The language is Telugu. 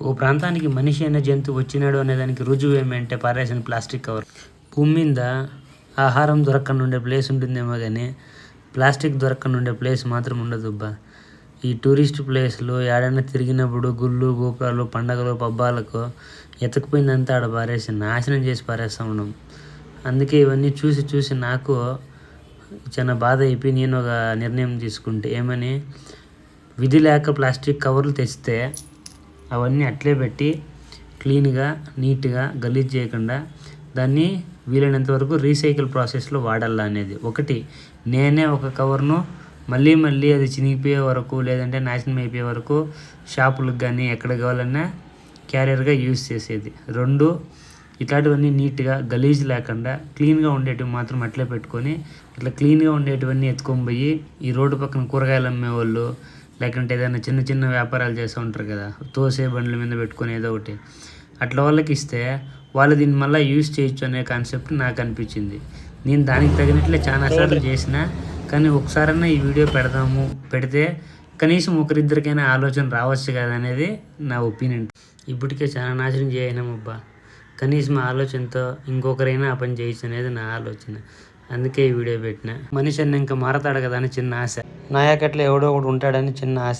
ఓ ప్రాంతానికి మనిషి అనే జంతువు వచ్చినాడు అనేదానికి రుజువు ఏమంటే పారేసిన ప్లాస్టిక్ కవర్. భూమి మీద ఆహారం దొరకకుండా ఉండే ప్లేస్ ఉంటుందేమో కానీ ప్లాస్టిక్ దొరకకుండా ఉండే ప్లేస్ మాత్రం ఉండదు అబ్బా. ఈ టూరిస్ట్ ప్లేస్లు ఏడైనా తిరిగినప్పుడు గుళ్ళు గోపురాలు పండగలు పబ్బాలకు ఎతకపోయిందంతా ఆడ పారేసి నాశనం చేసి పారేస్తూ ఉన్నాం. అందుకే ఇవన్నీ చూసి చూసి నాకు చాలా బాధ అయిపోయి నేను ఒక నిర్ణయం తీసుకుంటే ఏమని, విధి లేక ప్లాస్టిక్ కవర్లు తెస్తే అవన్నీ అట్లే పెట్టి క్లీన్గా నీట్గా గలీజ్ చేయకుండా దాన్ని వీలైనంత వరకు రీసైకిల్ ప్రాసెస్లో వాడాలా అనేది. ఒకటి నేనే ఒక కవర్ను మళ్ళీ మళ్ళీ అది చినిగిపోయే వరకు లేదంటే నాశనం అయిపోయే వరకు షాపులకు కానీ ఎక్కడ కావాలన్నా క్యారియర్గా యూజ్ చేసేది. రెండు, ఇట్లాంటివన్నీ నీట్గా గలీజ్ లేకుండా క్లీన్గా ఉండేటివి మాత్రం అట్లే పెట్టుకొని ఇట్లా క్లీన్గా ఉండేటివన్నీ ఎత్తుకొని పోయి ఈ రోడ్డు పక్కన కూరగాయలు అమ్మేవాళ్ళు లేకుంటే ఏదైనా చిన్న చిన్న వ్యాపారాలు చేస్తూ ఉంటారు కదా, తోసే బండ్ల మీద పెట్టుకొని ఏదో ఒకటి అట్లా వాళ్ళకి ఇస్తే వాళ్ళు దీన్ని మళ్ళీ యూజ్ చేయొచ్చు అనే కాన్సెప్ట్ నాకు అనిపించింది. నేను దానికి తగినట్లే చాలాసార్లు చేసిన, కానీ ఒకసారన్నా ఈ వీడియో పెడితే కనీసం ఒకరిద్దరికైనా ఆలోచన రావచ్చు కదా అనేది నా ఒపీనియన్. ఇప్పటికే చాలా నాశనం చేయనామబ్బా, కనీసం ఆలోచనతో ఇంకొకరైనా ఆ పని చేయొచ్చు అనేది నా ఆలోచన. అందుకే ఈ వీడియో పెట్టిన. మనిషి అన్న ఇంకా మారతాడు కదా అని చిన్న ఆశ, నాయకట్లా ఎవడో ఒకడు ఉంటాడని చిన్న ఆశ.